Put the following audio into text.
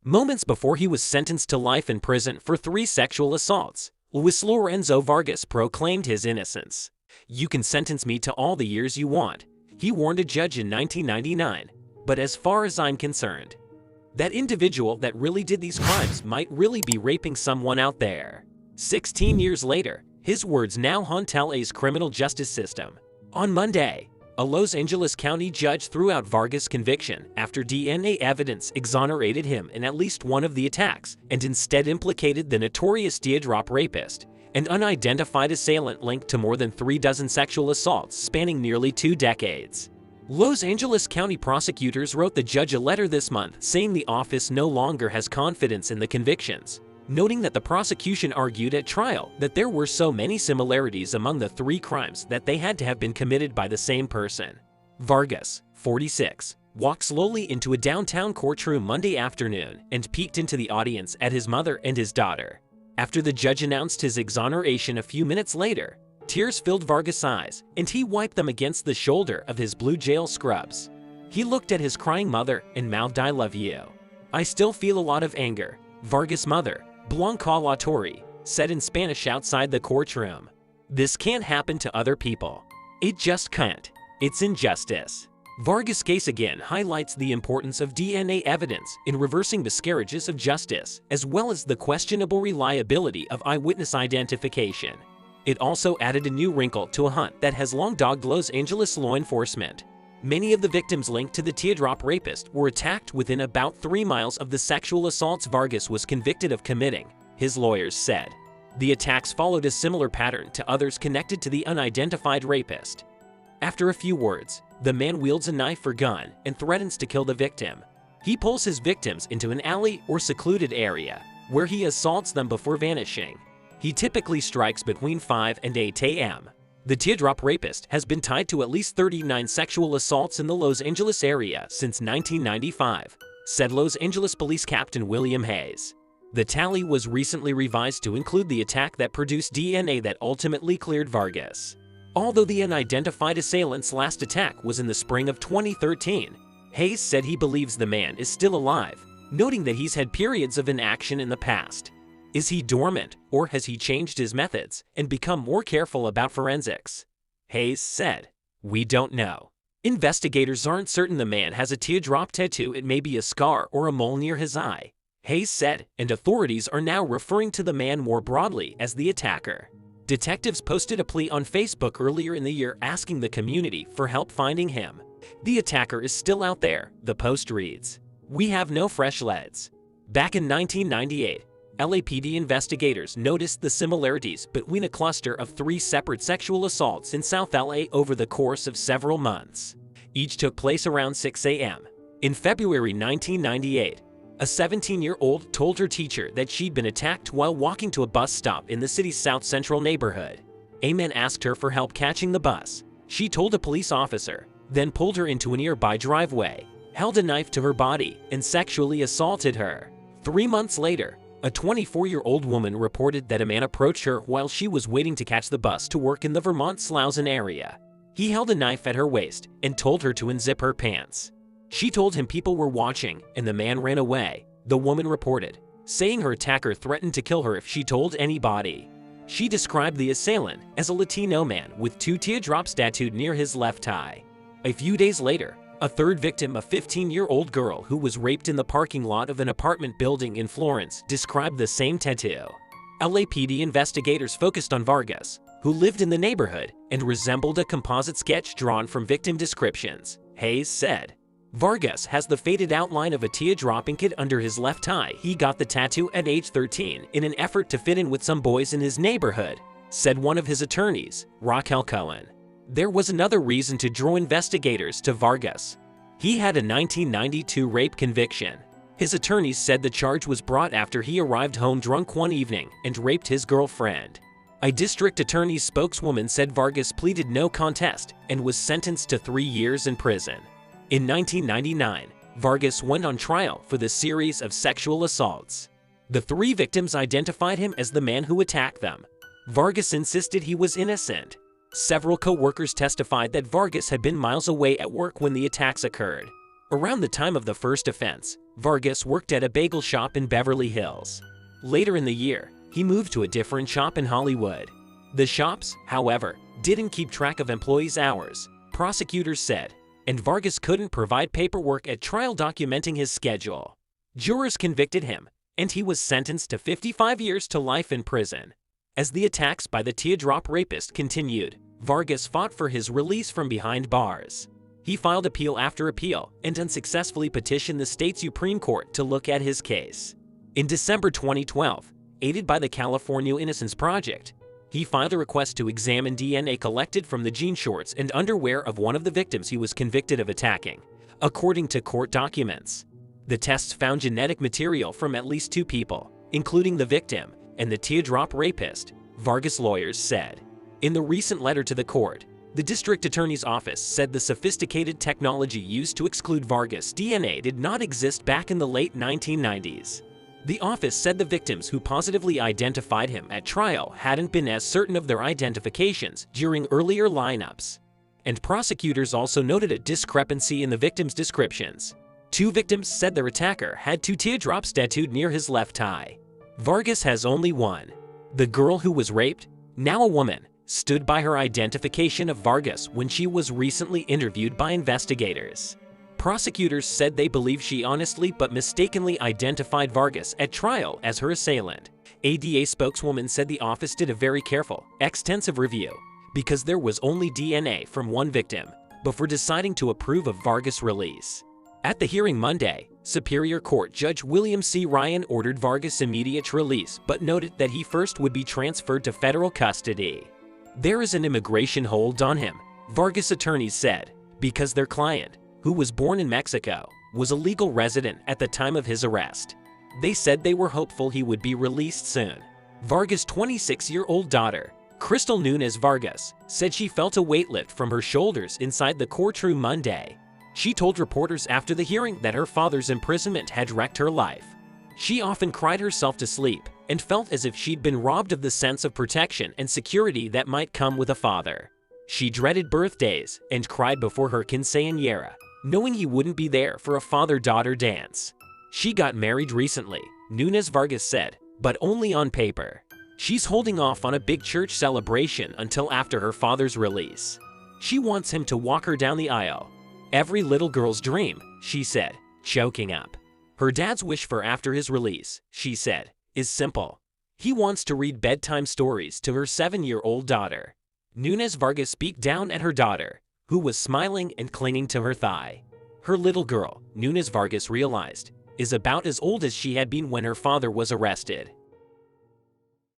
Moments before he was sentenced to life in prison for 3 sexual assaults, Luis Lorenzo Vargas proclaimed his innocence. "You can sentence me to all the years you want," he warned a judge in 1999. "But as far as I'm concerned, that individual that really did these crimes might really be raping someone out there." 16 years later, his words now haunt LA's criminal justice system. On Monday, a Los Angeles County judge threw out Vargas' conviction after DNA evidence exonerated him in at least one of the attacks and instead implicated the notorious teardrop rapist, an unidentified assailant linked to more than 3 dozen sexual assaults spanning nearly 2 decades. Los Angeles County prosecutors wrote the judge a letter this month saying the office no longer has confidence in the convictions, noting that the prosecution argued at trial that there were so many similarities among the 3 crimes that they had to have been committed by the same person. Vargas, 46, walked slowly into a downtown courtroom Monday afternoon and peeked into the audience at his mother and his daughter. After the judge announced his exoneration a few minutes later, tears filled Vargas' eyes and he wiped them against the shoulder of his blue jail scrubs. He looked at his crying mother and mouthed, "I love you." "I still feel a lot of anger," Vargas' mother, Blanca Latorre, said in Spanish outside the courtroom. "This can't happen to other people. It just can't. It's injustice." Vargas' case again highlights the importance of DNA evidence in reversing miscarriages of justice, as well as the questionable reliability of eyewitness identification. It also added a new wrinkle to a hunt that has long dogged Los Angeles law enforcement. Many of the victims linked to the teardrop rapist were attacked within about 3 miles of the sexual assaults Vargas was convicted of committing, his lawyers said. The attacks followed a similar pattern to others connected to the unidentified rapist. After a few words, the man wields a knife or gun and threatens to kill the victim. He pulls his victims into an alley or secluded area, where he assaults them before vanishing. He typically strikes between 5 and 8 a.m. The teardrop rapist has been tied to at least 39 sexual assaults in the Los Angeles area since 1995, said Los Angeles Police Captain William Hayes. The tally was recently revised to include the attack that produced DNA that ultimately cleared Vargas. Although the unidentified assailant's last attack was in the spring of 2013, Hayes said he believes the man is still alive, noting that he's had periods of inaction in the past. Is he dormant, or has he changed his methods and become more careful about forensics? Hayes said, "We don't know. Investigators aren't certain the man has a teardrop tattoo. It may be a scar or a mole near his eye," Hayes said, and authorities are now referring to the man more broadly as the attacker. Detectives posted a plea on Facebook earlier in the year asking the community for help finding him. "The attacker is still out there," the post reads. "We have no fresh leads." Back in 1998, LAPD investigators noticed the similarities between a cluster of 3 separate sexual assaults in South LA over the course of several months. Each took place around 6 a.m. In February 1998, a 17-year-old told her teacher that she'd been attacked while walking to a bus stop in the city's South Central neighborhood. A man asked her for help catching the bus. She told a police officer, then pulled her into a nearby driveway, held a knife to her body, and sexually assaulted her. 3 months later, a 24-year-old woman reported that a man approached her while she was waiting to catch the bus to work in the Vermont Slauson area. He held a knife at her waist and told her to unzip her pants. She told him people were watching and the man ran away, the woman reported, saying her attacker threatened to kill her if she told anybody. She described the assailant as a Latino man with 2 teardrops tattooed near his left eye. A few days later, a third victim, a 15-year-old girl who was raped in the parking lot of an apartment building in Florence, described the same tattoo. LAPD investigators focused on Vargas, who lived in the neighborhood and resembled a composite sketch drawn from victim descriptions, Hayes said. Vargas has the faded outline of a teardrop inked under his left eye. He got the tattoo at age 13 in an effort to fit in with some boys in his neighborhood, said one of his attorneys, Raquel Cohen. There was another reason to draw investigators to Vargas. He had a 1992 rape conviction. His attorneys said the charge was brought after he arrived home drunk one evening and raped his girlfriend. A district attorney's spokeswoman said Vargas pleaded no contest and was sentenced to 3 years in prison. In 1999, Vargas went on trial for the series of sexual assaults. The 3 victims identified him as the man who attacked them. Vargas insisted he was innocent. Several co-workers testified that Vargas had been miles away at work when the attacks occurred. Around the time of the first offense, Vargas worked at a bagel shop in Beverly Hills. Later in the year, he moved to a different shop in Hollywood. The shops, however, didn't keep track of employees' hours, prosecutors said, and Vargas couldn't provide paperwork at trial documenting his schedule. Jurors convicted him, and he was sentenced to 55 years to life in prison. As the attacks by the teardrop rapist continued, Vargas fought for his release from behind bars. He filed appeal after appeal and unsuccessfully petitioned the state Supreme Court to look at his case. In December 2012, aided by the California Innocence Project, he filed a request to examine DNA collected from the jean shorts and underwear of one of the victims he was convicted of attacking, according to court documents. The tests found genetic material from at least 2 people, including the victim and the teardrop rapist, Vargas' lawyers said. In the recent letter to the court, the district attorney's office said the sophisticated technology used to exclude Vargas' DNA did not exist back in the late 1990s. The office said the victims who positively identified him at trial hadn't been as certain of their identifications during earlier lineups. And prosecutors also noted a discrepancy in the victims' descriptions. 2 victims said their attacker had 2 teardrops tattooed near his left eye. Vargas has only one. The girl who was raped, now a woman, stood by her identification of Vargas when she was recently interviewed by investigators. Prosecutors said they believe she honestly but mistakenly identified Vargas at trial as her assailant. ADA spokeswoman said the office did a very careful, extensive review because there was only DNA from one victim before deciding to approve of Vargas' release. At the hearing Monday, Superior Court Judge William C. Ryan ordered Vargas' immediate release but noted that he first would be transferred to federal custody. There is an immigration hold on him, Vargas' attorneys said, because their client, who was born in Mexico, was a legal resident at the time of his arrest. They said they were hopeful he would be released soon. Vargas' 26-year-old daughter, Crystal Nunez Vargas, said she felt a weight lift from her shoulders inside the courtroom Monday. She told reporters after the hearing that her father's imprisonment had wrecked her life. She often cried herself to sleep and felt as if she'd been robbed of the sense of protection and security that might come with a father. She dreaded birthdays and cried before her quinceañera, knowing he wouldn't be there for a father-daughter dance. She got married recently, Nunez Vargas said, but only on paper. She's holding off on a big church celebration until after her father's release. She wants him to walk her down the aisle. Every little girl's dream, she said, choking up. Her dad's wish for after his release, she said, is simple. He wants to read bedtime stories to her 7-year-old daughter. Nunez Vargas speak down at her daughter, who was smiling and clinging to her thigh. Her little girl, Nunez Vargas realized, is about as old as she had been when her father was arrested.